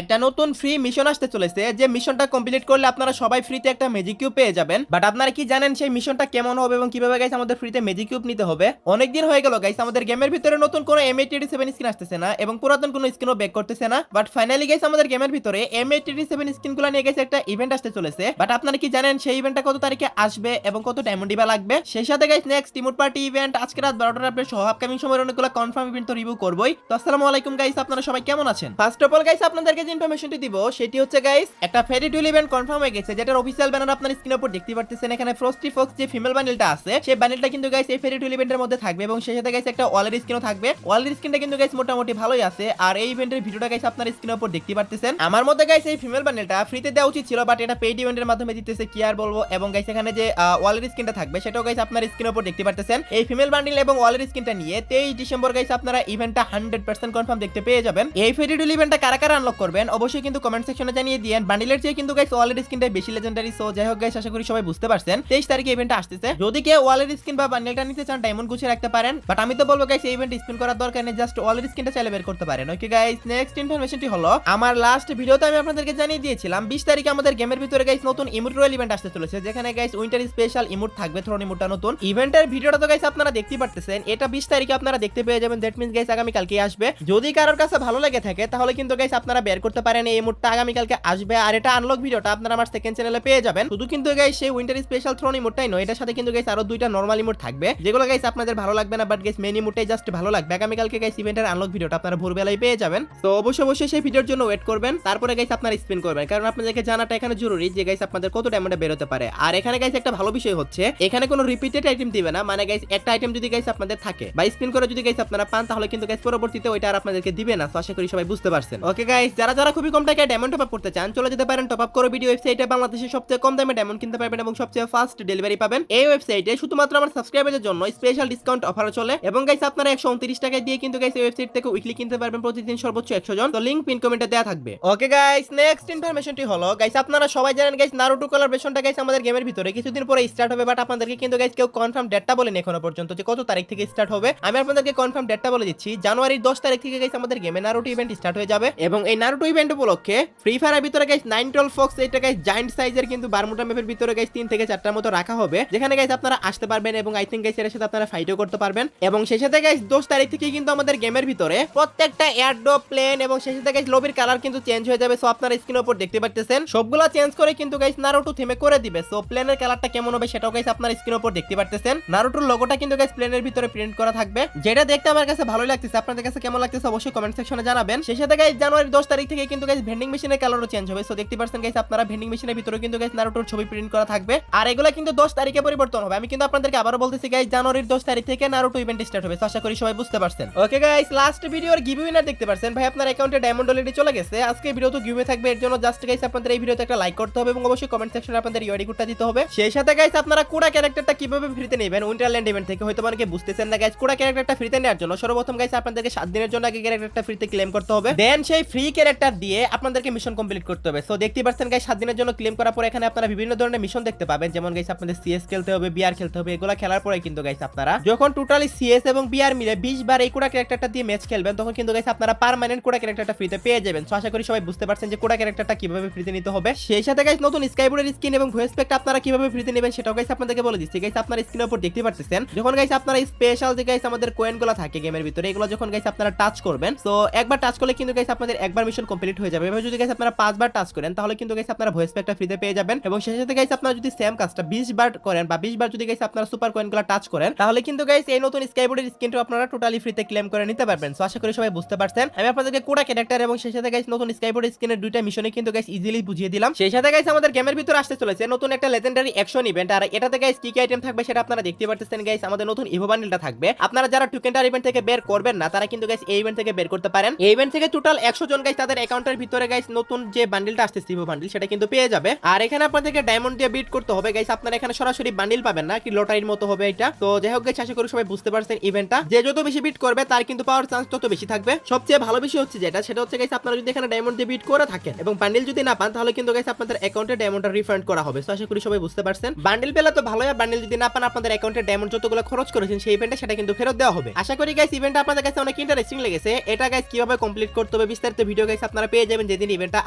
একটা নতুন free mission আসতে চলেছে, যে মিশনটা কমপ্লিট করলে আপনারা সবাই ফ্রিতে একটা ম্যাজিক কিউব পেয়ে যাবেন। বাট আপনারা কি জানেন সেই মিশনটা কেমন হবে এবং কিভাবে গাইস আমাদের ফ্রিতে ম্যাজিক কিউব নিতে হবে? অনেকদিন হয়ে গেল গাইস আমাদের গেমের ভিতরে নতুন কোনো M887 স্কিন আসতেছে না এবং পুরাতন কোনো স্কিনও ব্যাক করতেছে না। বাট ফাইনালি গাইস আমাদের গেমের ভিতরে M887 স্কিনগুলো নিয়ে গাইস একটা ইভেন্ট আসতে চলেছে। বাট আপনারা কি জানেন সেই ইভেন্টটা কত তারিখে আসবে এবং কত ডায়মন্ড ডিবা লাগবে? সেই সাথে guys next emote party event আজকে রাত 12টার আপডেট সহ আপকামিং সময়ের অনেকগুলো কনফার্ম ইভেন্ট তো রিভিউ করবই। তো আসসালামু আলাইকুম গাইস, আপনারা সবাই কেমন আছেন? ফার্স্ট অফ অল গাইস আপনাদেরকে যে ইনফরমেশনটি দিব সেটি হচ্ছে গাইস একটা ফেরি টুইল ইভেন্ট কনফার্ম হয়ে গেছে, যেটার অফিশিয়াল ব্যানার আপনারা স্ক্রিনের উপর দেখতে পারতেছেন। এখানে ফ্রস্টি ফক্স যে ফিমেল বান্ডেলটা আছে সেই বান্ডেলটা কিন্তু গাইস এই ফেরি টুইল ইভেন্টের মধ্যে থাকবে এবং সেই সাথে গাইস একটা ওয়ালের স্কিনও থাকবে। ওয়ালের স্কিনটা কিন্তু গাইস মোটামুটি ভালোই আছে। আর এই ইভেন্টের ভিডিওটা গাইস আপনারা স্ক্রিনের উপর দেখতে পারতেছেন। আমার মতে গাইস এই ফিমেল বান্ডেলটা ফ্রিতে দেওয়া উচিত ছিল, বাট এটা পেইড ইভেন্টের মাধ্যমে দিতেছে, কি আর বলবো। এবং গাইস এখানে যে ওয়ালের স্কিনটা থাকবে সেটাও গাইস আপনারা স্ক্রিনের উপর দেখতে পারতেছেন। এই ফিমেল বান্ডেল এবং ওয়ালের স্কিনটা নিয়ে 23 ডিসেম্বর গাইস আপনারা ইভেন্টটা 100% কনফার্ম দেখতে পেয়ে যাবেন। এই ফেরি টুইল ইভেন্টটা কারা কারা আনলক করবেন অবশ্যই কিন্তু কমেন্ট সেকশনে জানিয়ে দিয়েন। বান্ডেলের চেয়ে কিন্তু গাইস ওয়ালের স্কিনটাই বেশি লেজেন্ডারি। সো যাই হোক গাইস, আশা করি সবাই বুঝতে পারছেন 23 তারিখে ইভেন্টটা আসতেছে। যদি কেউ ওয়ালের স্কিন বা বান্ডেলটা নিতে চান ডায়মন্ড গুছিয়ে রাখতে পারেন, বাট আমি তো বলবো গাইস এই ইভেন্ট স্পিন করার দরকার নেই, জাস্ট ওয়ালের স্কিনটা চাইলে বের করতে পারেন। ওকে গাইস, নেক্সট ইনফরমেশনটি হলো আমার লাস্ট ভিডিওতে আমি আপনাদেরকে জানিয়ে দিয়েছিলাম 20 তারিখে আমাদের গেমের ভিতরে গাইস নতুন ইমোট রয়্যাল ইভেন্ট আসতে চলেছে, যেখানে গাইস উইন্টার স্পেশাল ইমোট থাকবে, থ্রোন ইমোটটা নতুন। ইভেন্টের ভিডিওটা তো গাইস আপনারা দেখতে পারতেছেন, এটা 20 তারিখে আপনারা দেখতে পেয়ে যাবেন। দ্যাট মিন্স গাইস আগামী কালকে আসবে। যদি কারোর কাছে ভালো লেগে থাকে তাহলে কিন্তু গাইস আপনারা বের করতে পারেন, এই ইমোটটা আগামী কালকে আসবে। আর এটা আনলক ভিডিওটা আপনারা আমার সেকেন্ড চ্যানেলে পেয়ে যাবেন। শুধু কিন্তু গাইস সেই উইন্টার স্পেশাল থ্রোন ইমোটটাই নয়, এটার সাথে কিন্তু গাইস আরো দুইটা নরমাল ইমোট থাকবে, যেগুলো গাইস আপনাদের ভালো লাগবে না, বাট গাইস মেইন ইমোটটাই জাস্ট ভালো লাগবে। আগামী কালকে গাইস ইভেন্টের আনলক ভিডিওটা আপনারা ভোরবেলায় পেয়ে যাবেন। তো অবশ্যই সেই ভিডিওর জন্য ওয়েট করবেন, তারপরে গাইস আপনারা স্পিন করবেন, কারণ আপনাদেরকে জানাটা এখানে জরুরি যে গাইস আপনাদের কত ডায়মন্ডে বের হতে পারে। আর এখানে গাইস একটা ভালো বিষয় হচ্ছে এখানে কোনো রিপিটেড আইটেম দিবে না, মানে গাইস একটা আইটেম যদি গাইস আপনাদের থাকে বা স্পিন করে যদি গাইস আপনারা পান তাহলে কিন্তু গাইস পরবর্তীতে ওইটা আর আপনাদেরকে দিবে না। তো আশা করি সবাই বুঝতে পারছেন। ওকে গাইস, যারা খুবই কম টাকায় ডায়মন্ড টপ আপ করতে চান চলে যেতে পারেন টপ আপ করো ভিডিও ওয়েবসাইটে। বাংলাদেশের সবচেয়ে কম দামে ডায়মন্ড কিনতে পারবেন এবং সবচেয়ে ফাস্ট ডেলিভারি পাবেন। এই ওয়েবসাইটে শুধুমাত্র আমার সাবস্ক্রাইবারদের জন্য স্পেশাল ডিসকাউন্ট অফার চলে এবং গাইস আপনারা 129 টাকা দিয়ে কিন্তু গাইস এই ওয়েবসাইট থেকে উইকলি কিনতে পারবেন প্রতিদিন সর্বোচ্চ 100 জন। তো লিংক পিন কমেন্টে দেয়া থাকবে। ওকে গাইস, নেক্সট ইনফরমেশনটি হলো গাইস আপনারা সবাই জানেন গাইস নারুটো কোলাবরেশনটা গাইস আমাদের গেমের ভিতরে কিছুদিন পরে স্টার্ট হবে, বাট আপনাদেরকে কিন্তু গাইস কেউ কনফার্ম ডেটটা বলেনি এখনো পর্যন্ত যে কত তারিখ থেকে স্টার্ট হবে। আমি আপনাদেরকে কনফার্ম ডেটটা বলে দিচ্ছি, জানুয়ারির 10 তারিখ থেকে গাইস আমাদের গেমে নারুটো ইভেন্ট স্টার্ট হয়ে যাবে। এবং এই নারুটো ইভেন্ট উপলক্ষে ফ্রি ফায়ারের ভিতরে গাইস 912 ফক্স এটা গাইস জায়ান্ট সাইজের কিন্তু বারমুডা ম্যাপের ভিতরে গাইস 3 থেকে 4টার মতো রাখা হবে, যেখানে গাইস আপনারা আসতে পারবেন এবং আই থিংক গাইস এর সাথে আপনারা ফাইটও করতে পারবেন। এবং সেই সাথে গাইস 10 তারিখ থেকে কিন্তু আমাদের গেমের ভিতরে প্রত্যেকটা এয়ারড্রপ প্লেন এবং সেই সাথে গাইস লবির কালার কিন্তু চেঞ্জ হয়ে যাবে। সো আপনারা স্ক্রিনের উপর দেখতে পাচ্ছেন সবগুলা চেঞ্জ করে কিন্তু গাইস নারুটো থিমে করে দিবে। সো প্লেনের কালারটা কেমন হবে সেটাও গাইস আপনারা স্ক্রিনের উপর দেখতে পাচ্ছেন। নারুটোর লোগোটা কিন্তু গাইস প্লেনের ভিতরে প্রিন্ট করা থাকবে, যেটা দেখতে আমার কাছে ভালো লাগতেছে। আপনাদের কাছে কেমন লাগতেছে অবশ্যই কমেন্ট সেকশনে জানাবেন। সেই সাথে গাইস জানুয়ারি 10 তারিখ থেকে কিন্তু গাইস ভেন্ডিং মেশিনের কালারও চেঞ্জ হবে। সো দেখতে পাচ্ছেন গাইস আপনারা ভেন্ডিং মেশিনের ভিতরে কিন্তু গাইস নারুটোর ছবি প্রিন্ট করা থাকবে। আর এগুলা কিন্তু 10 তারিখে পরিবর্তন হবে। আমি কিন্তু আপনাদেরকে আবারো বলতেছি গাইস জানুয়ারির 10 তারিখ থেকে নারুটো ইভেন্ট স্টার্ট হবে। তো আশা করি সবাই বুঝতে পারছেন। ওকে গাইস, লাস্ট ভিডিওর গিভ উইনার দেখতে পাচ্ছেন ভাই আপনার অ্যাকাউন্টে ডায়মন্ড অলরেডি চলে গেছে। আজকে ভিডিও তো গিভ থাকবে, এর জন্য জাস্ট গাইস আপনাদের এই ভিডিওতে একটা লাইক করতে হবে এবং অবশ্যই কমেন্ট সেকশনে আপনাদের ইউআইডি কোডটা দিতে হবে। সেই সাথে গাইস আপনারা কোডা ক্যারেক্টারটা কিভাবে ফ্রিতে নেবেন উইন্টারল্যান্ড ইভেন্ট থেকে হয়তো অনেকে বুঝতেছেন না গাইস। কোডা ক্যারেক্টারটা ফ্রিতে নেওয়ার জন্য সর্বপ্রথম গাইস আপনাদেরকে 7 দিনের জন্য আগে ক্যারেক্টারটা ফ্রিতে ক্লেম করতে হবে, দেন সেই ফ্রি ক্যারেক্টার দিয়ে আপনাদেরকে মিশন কমপ্লিট করতে হবে। সো দেখতে পাচ্ছেন গাইস 7 দিনের জন্য ক্লেম করার পরে এখানে আপনারা বিভিন্ন ধরনের মিশন দেখতে পাবেন, যেমন গাইস আপনাদের সিএস খেলতে হবে, বিআর খেলতে হবে। এগুলা খেলার পরে কিন্তু গাইস আপনারা যখন টোটালি সিএস এবং বিআর মিলে 20 বার এই কোডা ক্যারেক্টারটা দিয়ে ম্যাচ খেলবেন তখন কিন্তু গাইস আপনারা পার্মানেন্ট কোডা ক্যারেক্টারটা ফ্রিতে পেয়ে যাবেন। সো আশা করি সবাই বুঝতে পারছেন যে কোডা ক্যারেক্টারটা কিভাবে ফ্রিতে নিতে হবে। সেই সাথে গাইস নতুন স্কাইবোর্ডের স্কিন এবং ভয়েস প্যাকটা আপনারা কিভাবে ফ্রিতে নেবেন সেটাও গাইস আপনাদেরকে বলে দিচ্ছি। গাইস আপনারা স্ক্রিনের উপর দেখতে পাচ্ছেন যখন গাইস আপনারা স্পেশাল যে গাইস আমাদের কয়েনগুলো থাকে গেমের ভিতরে এগুলো যখন গাইস আপনারা টাচ করবেন, সো একবার টাচ করলে কিন্তু গাইস আপনাদের একবার মিশন কমপ্লিট হয়ে যাবে। এভাবে যদি গাইস আপনারা 5 বার টাচ করেন তাহলে কিন্তু গাইস আপনারা ভয়েস প্যাকটা ফ্রিতে পেয়ে যাবেন। এবং সেই সাথে গাইস আপনারা যদি সেম কাজটা 20 বার করেন বা 20 বার যদি গাইস আপনারা সুপার কয়েনগুলো টাচ করেন তাহলে কিন্তু গাইস এই নতুন স্কাইবোর্ডের স্কিনটা আপনারা টোটালি ফ্রিতে ক্লেম করে নিতে পারবেন। সো আশা করি সবাই বুঝতে পারছেন। আমি আপনাদেরকে কোডা ক্যারেক্টার এবং সেই সাথে গাইস নতুন স্কাইবোর্ডের স্কিনের দুইটা মিশনে কিন্তু গাইস ইজিলি বুঝিয়ে দিলাম। সেই সাথে গাইস আমাদের গেমের ভিতরে আসতে চলেছে নতুন একটা লেজেন্ডারি অ্যাকশন ইভেন্ট, আর এটাতে গাইস কি কি আইটেম থাকবে সেটা আপনারা দেখতে পাচ্ছেন। গাইস আমাদের নতুন ইভো বান্ডেলটা থাকবে। আপনারা যারা টোকেনটার ইভেন্ট থেকে বের করবেন না তারা কিন্তু গাইস এই ইভেন্ট থেকে বের করতে পারেন। এই ইভেন্ট থেকে টোটাল 100 জন গাইস তাদের অ্যাকাউন্টের ভিতরে গাইস নতুন যে বান্ডেলটা আসছে ইভো বান্ডেল সেটা কিন্তু পেয়ে যাবে। আর এখানে আপনাদেরকে ডায়মন্ড দিয়ে বিট করতে হবে গাইস। আপনারা এখানে সরাসরি বান্ডেল পাবেন না, কি লটারির মতো হবে এটা। তো যাই হোক গাইস আশা করি সবাই বুঝতে পারছেন ইভেন্টটা, যে যত বেশি বিট করবে তার কিন্তু পাওয়ার চান্স তত বেশি থাকবে। সবচেয়ে ভালো বিষয় হচ্ছে যেটা সেটা হচ্ছে গাইস আপনারা যদি এখানে ডায়মন্ড দিয়ে বিট করে থাকেন এবং বান্ডেল যদি না পান তাহলে কিন্তু গাইস আপনাদের অ্যাকাউন্টে ডায়মন্ডটা রিফান্ড করা হবে। তো আশা করি সবাই বুঝতে পারছেন। বান্ডেল পেলে তো ভালোই, বান্ডেল যদি না পান আপনাদের অ্যাকাউন্টে ডায়মন্ড যতগুলো খরচ করেছেন সেই ইভেন্টে সেটা কিন্তু ফেরত দেওয়া হবে। আশা করি গাইস ইভেন্টটা আপনাদের কাছে অনেক ইন্টারেস্টিং লেগেছে। এটা গাইস কিভাবে কমপ্লিট করতে হবে বিস্তারিত ভিডিও গাইস আপনারা পেয়ে যাবেন যেদিন ইভেন্টটা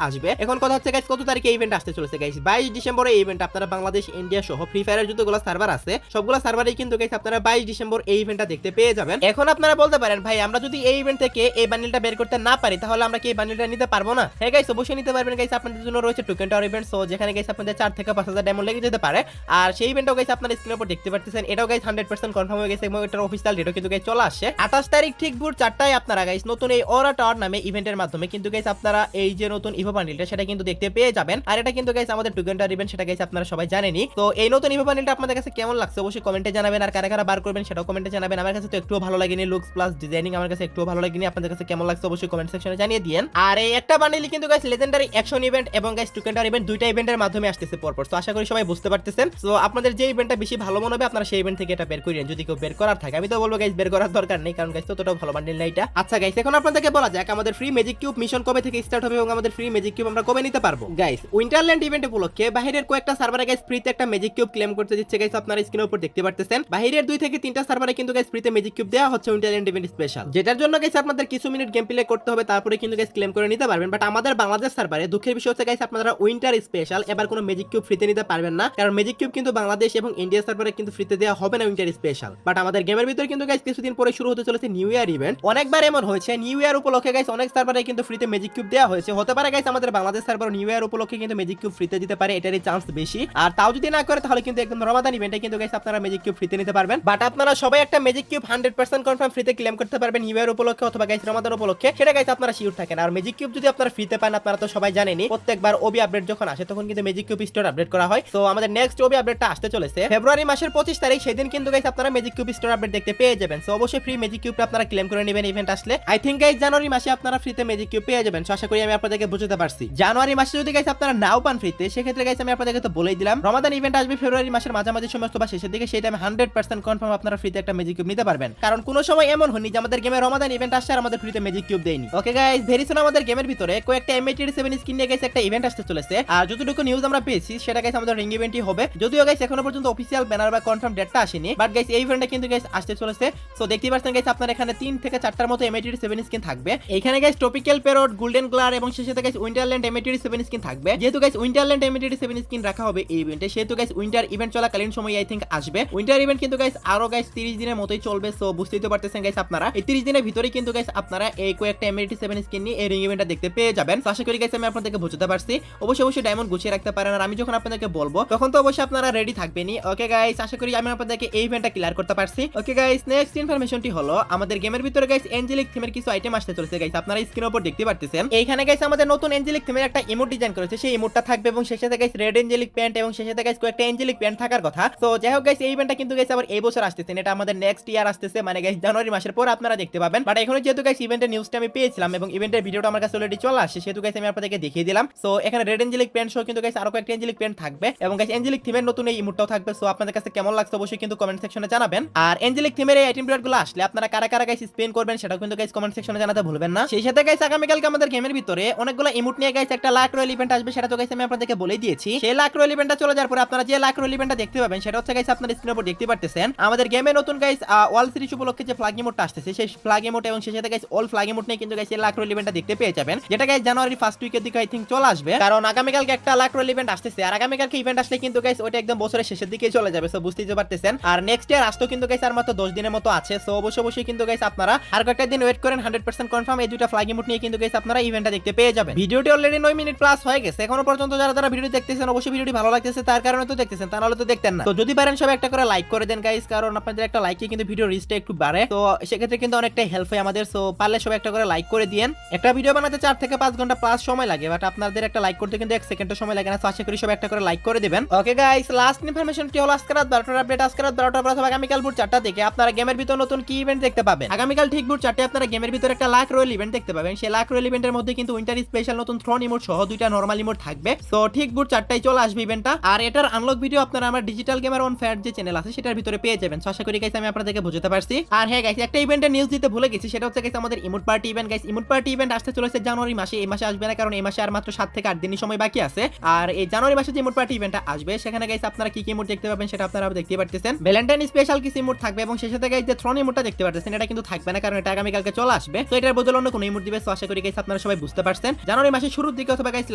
আসবে। এখন কথা হচ্ছে গাইস কত তারিখে ইভেন্ট আসতে চলেছে গাইস 22 ডিসেম্বরে এই ইভেন্ট আপনারা বাংলাদেশ ইন্ডিয়া সহ ফ্রি ফায়ারের যতগুলো সার্ভার আছে সবগুলো সার্ভারেই কিন্তু গাইস আপনারা 22 ডিসেম্বর এই ইভেন্টটা দেখতে পেয়ে যাবেন। এখন আপনারা বলতে পারেন ভাই আমরা যদি এই ইভেন্ট থেকে এই বান্ডেলটা বের করতে না পারি তাহলে আমরা কি এই বান্ডেলটা নিতে পারবো না? হ্যাঁ গাইস অবশ্যই নিতে পারবেন গাইস। আপনাদের জন্য রয়েছে টোকেন টাওয়ার ইভেন্ট, সো যেখানে গাইস আপনাদের 4 থেকে 5000 ডায়মন্ড লেগে যেতে পারে। আর সেই ইভেন্টও গাইস আপনারা স্ক্রিনের উপর দেখতে পাচ্ছেন, এটাও গাইস 100% কনফার্ম হয়ে গেছে এবং এটার অফিশিয়াল ডেটও কিন্তু গাইস চলে আসছে 28 তারিখ ঠিক ভোর 4টায় আপনারা গাইস নতুন এই অরা টাওয়ার নামে ইভেন্টের মাধ্যমে কিন্তু গাইস আপনারা এই যে নতুন ইভো বান্ডেলটা সেটা কিন্তু দেখতে পেয়ে যাবেন। আর এটা কিন্তু গাইস আমাদের টোকেন টাওয়ার ইভেন্ট, সেটা গাইস আপনারা সবাই জানেনই। তো এই নতুন ইভো বান্ডেলটা আপনাদের কাছে কেমন লাগছে অবশ্যই কমেন্টে জানাবেন, আর কারা কারা বার করবেন সেটাও কমেন্টে জানাবেন। আমার কাছে তো একটুও ভালো লাগেনি, লুকস প্লাস ডিজাইনিং আমার কাছে একটুও ভালো লাগেনি। আপনাদের কাছে কেমন লাগছে অবশ্যই কমেন্ট সেকশনে জানিয়ে দিয়েন। আর এই একটা বান্ডেলই কিন্তু গাইস লেজেন্ডারি অ্যাকশন ইভেন্ট এবং গাইস টোকেন টাওয়ার ইভেন্ট দুইটা ইভেন্টের মাধ্যমে আসতেছে পরপর। তো আশা করি সবাই বুঝতে পারতেছেন। সো আপনাদের যে ইভেন্টটা বেশি ভালো মনে হবে আপনারা সেই ইভেন্ট থেকে এটা বের করিয়েন যদি কেউ বের করার থাকে। আমি তো বলবো গাইস বের করার দরকার নেই, কারণ গাইস ততটাও ভালো বান্ডেল না এটা। আচ্ছা গাইস এখন আপনাদেরকে বলা যাক আমাদের ফ্রি ম্যাজিক কিউব মিশন কবে থেকে স্টার্ট হবে এবং আমাদের ফ্রি ম্যাজিক কিউব আমরা কবে নিতে পারবো। গাইস উইন্টারল্যান্ড ইভেন্ট উপলক্ষে বাইরের কয়েকটা সার্ভারে গাইস ফ্রিতে একটা ম্যাজিক কিউব ক্লেম করতে দিচ্ছে গাইস, আপনারা স্ক্রিনের উপর দেখতে পারতেছেন। বাইরের 2 থেকে 3টা সার্ভারে কিন্তু গাইস ফ্রিতে ম্যাজিক কিউব দেওয়া হচ্ছে উইন্টারল্যান্ড ইভেন্ট স্পেশাল, যেটার জন্য গাইস আপনাদের কিছু মিনিট গেম প্লে করতে হবে, তারপরে কিন্তু গাইস ক্লেম করে নিতে পারবেন। বাট আমাদের বাংলাদেশ সার্ভারে দুঃখের বিষয় হচ্ছে গাইস আপনারা উইন্টার স্পেশাল এবার কোনো ম্যাজিক কিউব ফ্রিতে নিতে পারবেন না, কারণ ম্যাজিক কিউব কিন্তু বাংলাদেশ এবং ইন্ডিয়া সার্ভারে কিন্তু ফ্রিতে দেওয়া হবে না উইন্টার স্পেশাল। বাট আমাদের গেমের ভিতরে কিন্তু গাইস কিছুদিন পরে শুরু হতে চলেছে নিউ ইয়ার ইভেন্ট। অনেকবার এমন হয়েছে নিউ ইয়ার উপলক্ষে গাইস অনেক সার্ভারে কিন্তু ফ্রিতে ম্যাজিক কিউব দেওয়া হয়েছে। হতে পারে গাইস আমাদের বাংলাদেশ সার্ভার নিউ ইয়ার উপলক্ষে কিন্তু ম্যাজিক কিউব ফ্রিতে দিতে পারে, এটারই চান্স বেশি। আর তাও যদি না করে তাহলে কিন্তু একদম রমাদান ইভেন্টে কিন্তু গাইস আপনারা ম্যাজিক কিউব ফ্রিতে নিতে পারবেন। বাট আপনারা সবাই একটা ম্যাজিক কিউব 100% কনফার্ম ফ্রিতে ক্লেম করতে পারবেন নিউ ইয়ার উপলক্ষে অথবা গাইস রমাদান উপলক্ষে, সেটা গাইস আপনারা শিওর থাকেন। আর ম্যাজিক কিউব যদি আপনারা ফ্রিতে পান আপনারা তো সবাই জানেনই প্রত্যেকবার ওবি আপডেট যখন আসে তখন কিন্তু ম্যাজিক কিউব স্টোর আপডেট করা হয়। তো আমাদের নেক্সট ওবি আপডেটটা আসতে চলেছে ফেব্রুয়ারি মাসের 25 তারিখ, সেদিন কিন্তু গাইস আপনারা ম্যাজিক কিউব স্টোর আপডেট দেখতে পেয়ে যাবেন। সো অবশ্যই ফ্রি ম্যাজিক কিউবটা আপনারা ক্লেম করে নেবেন ইভেন্ট আসলে। আই থিংক গাইস জানুয়ারি মাসে আপনারা ফ্রিতে ম্যাজিক কিউব পেয়ে যাবেন। সো আশা করি আমি আপনাদেরকে বুঝাতে পারছি। জানুয়ারি মাসে যদি গাইস আপনারা নাও পান ফ্রিতে সেক্ষেত্রে গাইস আমি আপনাদেরকে তো বলেই দিলাম রমাদান ইভেন্ট আসবে ফেব্রুয়ারি মাসের মাঝামাঝি সময় অথবা শেষের দিকে, সেই টাইমে 100% কনফার্ম আপনারা ফ্রিতে একটা ম্যাজিক কিউব নিতে পারবেন। কারণ কোনো সময় এমন হয়নি যে আমাদের গেমে রমাদান ইভেন্ট আসছে আর আমাদের ফ্রিতে ম্যাজিক কিউব দেয়নি। ওকে গাইস ভেরি সুন আমাদের গেমের ভিতরে কয়েকটা M87 স্কিন নিয়ে গাইস একটা ইভেন্ট আসতে চলেছে। আর যতটুকু নিউজ আমরা পেয়েছি সেটা গাইস আমাদের রিং ইভেন্টই হবে, যদিও গাইস এখনো পর্যন্ত অফিশিয়াল ব্যানার বা কনফার্ম ডেটটা আসেনি। বাট গাইস এই ইভেন্টটা কিন্তু গাইস আসতে চলেছে। সো দেখতেই পাচ্ছেন গাইস আপনার এখানে 3 থেকে 4টার মতো M87 স্কিন থাকবে। এখানে গাইস ট্রপিক্যাল প্যারট, গোল্ডেন গ্লার এবং সেই সাথে গাইস উইন্টারল্যান্ড M87 স্কিন থাকবে। যেহেতু গাইস উইন্টারল্যান্ড M87 স্কিন রাখা হবে এই ইভেন্টে, সেহেতু গাইস উইন্টার ইভেন্ট চলাকালীন সময় আই থিংক আসবে। উইন্টার ইভেন্ট কিন্তু গাইস আরো গাইস 30 দিনের মতোই চলবে। সো বুঝতেই তো পারতেছেন গাইস আপনারা এই 30 দিনের ভিতরে কিন্তু গাইস আপনারা এই কয়েকটা M87 স্কিন নিয়ে এই রিং ইভেন্টটা দেখতে পেয়ে যাবেন। তো আশা করি গাইস আমি আপনাদেরকে বুঝাতে পারছি। অবশ্যই ডায়মন্ড গুছিয়ে রাখতে পারেন, আর আমি যখন আপনাদেরকে বলবো তখন তো অবশ্যই আপনারা রেডি থাকবেনই। ওকে গাইস আশা করি আমি আপনাদেরকে এই ইভেন্টটা ক্লিয়ার করতে পারছি। ওকে গাইস নেক্সট ইনফরমেশনটি হলো আমাদের গেমের ভিতরে গাইস অ্যাঞ্জেলিক থিমের কিছু আইটেম আসতে চলেছে গাইস, আপনারা স্ক্রিনের উপর দেখতে পারতেছেন। এইখানে গাইস আমাদের নতুন অ্যাঞ্জেলিক থিমের একটা ইমোট ডিজাইন করেছে, সেই ইমোটটা থাকবে এবং সেই সাথে গাইস রেড অ্যাঞ্জেলিক প্যান্ট এবং সেই সাথে গাইস কয়েকটা অ্যাঞ্জেলিক প্যান্ট থাকার কথা। সো যাই হোক গাইস এই ইভেন্টটা কিন্তু গাইস আবার এই বছর আসতেছে, এটা আমাদের নেক্সট ইয়ার আসতেছে, মানে গাইস জানুয়ারি মাসের পর আপনারা দেখতে পাবেন। বাট এখনো যেহেতু গাইস ইভেন্টের নিউজটা আমি পেয়েছিলাম এবং ইভেন্টের ভিডিওটা আমার কাছে অলরেডি চলে আসছে, সেহেতু গাইস আমি আপনাদেরকে দেখিয়ে দিলাম। সো এখানে রেড অ্যাঞ্জেলিক প্যান্ট সহ কিন্তু গাইস আরো কয়েকটা অ্যাঞ্জেলিক প্যান্ট থাকবে এবং গাইস অ্যাঞ্জেলিক থিমের নতুন এই ইমোটটাও থাকবে। সো আপনাদের কাছে কেমন লাগছে অবশ্যই কিন্তু কমেন্ট সেকশনে জানাবেন। আর অ্যাঞ্জেলিক থিমের এই আইটেম গুলো আসলে আপনারা কারা কারা গাইস স্পেন করবেন সেটাও কিন্তু গাইস কমেন্ট সেকশনে জানাতে ভুলবেন না। সেই সাথে গাইস আগামীকালকে আমাদের গেমের ভিতরে অনেকগুলো ইমোট নিয়ে গাইস একটা লাক রয়্যাল ইভেন্ট আসবে, সেটা তো গাইস আমি আপনাদেরকে বলেই দিয়েছি। সেই লাক রয়্যাল ইভেন্টটা চলে যাওয়ার পরে আপনারা যে লাক রয়্যাল ইভেন্টটা দেখতে পাবেন সেটা হচ্ছে গাইস আপনারা স্ক্রিনের উপর দেখতে পারতেছেন আমাদের গেমে নতুন গাইস অল সিরিজ উপলক্ষে যে ফ্ল্যাগ ইমোটটা আসছে সেই ফ্ল্যাগ ইমোট এবং সেই সাথে গাইস অল ফ্ল্যাগ ইমোট নিয়ে কিন্তু গাইস এই লাক রয়্যাল ইভেন্টটা দেখতে পেয়ে যাবেন, যেটা গাইস জানুয়ারি ফার্স্ট উইকের দিকে আই থিংক চলে আসবে। কারণ আগামীকালকে একটা লাক রয়্যাল ইভেন্ট আসতেছে, আর আগামীকালকে ইভেন্ট আসলে কিন্তু গাইস ওটা একদম বছরের শেষের দিকে চলে যাবে। সো বুঝতেই পারতেছেন। আর নেক্সট ইয়ার আসতো কিন্তু গাইস আর মাত্র 10 দিনের মতো আছে। সো অবশ্যই কিন্তু গাইস আপনারা আর কয়েকটা দিন ওয়েট করেন, 100% কনফার্ম এই দুইটা ফ্ল্যাগ ইমোট নিয়ে কিন্তু গাইস আপনারা ইভেন্টটা দেখতে পেয়ে যাবেন। ভিডিওটি অলরেডি 9 মিনিট প্লাস হয়ে গেছে। এখনো পর্যন্ত যারা ভিডিও দেখতেছেন অবশ্যই ভিডিওটি ভালো লাগতেছে তার কারণে তো দেখতেছেন, তা নাহলে তো দেখতেন না। তো যদি পারেন সবাই একটা করে লাইক করে দেন গাইস, কারণ আপনাদের একটা লাইকে কিন্তু ভিডিও রিচটা একটু বাড়ে, তো সেক্ষেত্রে কিন্তু অনেকটাই হেল্প হয় আমাদের। সো পারলে সবাই একটা করে লাইক করে দিয়েন। একটা ভিডিও বানাতে 4 থেকে 5 ঘন্টা প্লাস সময় লাগে, বাট আপনাদের একটা লাইক করতে কিন্তু 1 সেকেন্ডও সময় লাগে না। তো আশা করি সবাই একটা করে লাইক করে দিবেন। ওকে গাইস লাস্ট ইনফরমেশনটি হলো আজকে রাত 12টার আপডেট। আজকে রাত 12টার পর আগামীকাল ভোর 4টা থেকে আপনারা গেমের ভিতর নতুন কি ইভেন্ট দেখতে পাবেন। আগামীকাল ঠিক ভোর 4টায় আপনারা গেমের ভিতর একটা লাক রয়্যাল ইভেন্ট দেখতে পাবেন। সেই লাক রয়্যাল ইভেন্টের মধ্যে কিন্তু উইন্টার স্পেশাল নতুন থ্রোন ইমোট সহ দুইটা নরমাল ইমোট থাকবে। সো ঠিক ভোর 4টায় চলে আসবে ইভেন্টটা। আর এটার আনলক ভিডিও আপনারা আমার ডিজিটাল গেমার অন ফ্যাট যে চ্যানেল আছে সেটার ভিতরে পেয়ে যাবেন। সো আশা করি গাইস আমি আপনাদেরকে বুঝাতে পারছি। আর হ্যাঁ গাইস একটা ইভেন্টের নিউজ দিতে ভুলে গেছি, সেটা হচ্ছে গাইস আমাদের emote party event. Guys emote party event আসতে চলেছে জানুয়ারি মাসে, এই মাসে আসবে না, কারণ এই মাসে আর মাত্র 7 থেকে 8 দিনের সময় বাকি আছে। আর এই জানুয়ারি মাসে যে ইমোট পার্টি ইভেন্টটা আসবে সেখানে গাইস আপনারা কি কি ইমোট দেখতে পাবেন সেটা আপনারা দেখতে পারতেছেন। ভ্যালেন্টাইন স্পেশাল কিছু ইমোট থাকবে এবং সেই সাথে গাইস যে থ্রোন ইমোটটা দেখতে পারতেছেন এটা কিন্তু থাকবে না, কারণ এটা আগামীকালকে চলে আসবে। তো এটার বদলে অন্য কোনো ইমোট দিবে। সো আশা করি গাইস আপনারা আপনারা সবাই বুঝতে পারছেন। জানুয়ারি মাসের শুরুর দিকে অথবা গাইস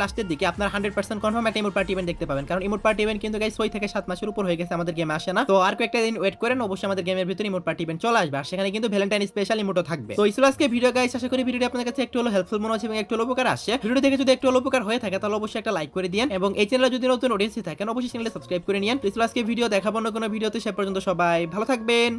লাস্টের দিকে আপনারা 100% কনফার্ম একটা ইমোট পার্টি ইভেন্ট দেখতে পাবেন, কারণ ইমোট পার্টি ইভেন্ট কিন্তু গাইস 6 থেকে 7 মাসের উপর হয়ে গেছে আমাদের গেমে আসে না। তো আর কয়েকটা দিন ওয়েট করেন, অবশ্যই আমাদের গেমের ভিতরে ইমোট পার্টি ইভেন্ট চলে আসবে, আর সেখানে কিন্তু ভ্যালেন্টাইন স্পেশাল ইমোটও থাকবে। তো এই ছিল আজকে ভিডিও গাইস, আশা করি ভিডিওটি আপনাদের কাছে একটু হলো হেল্পফুল মনে হচ্ছে এবং একটু হলো উপকার আসছে। ভিডিও দেখে যদি একটু হলো উপকার হয়ে থাকে তাহলে অবশ্যই একটা লাইক করে দিন, এবং এই চ্যানেলে যদি নতুন অডিয়েন্স থাকেন অবশ্যই চ্যানেলে সাবস্ক্রাইব করে নিন। তো এই ছিল আজকে ভিডিও, দেখাবো অন্য কোনো ভিডিওতে, সে পর্যন্ত সবাই ভালো থাকবেন।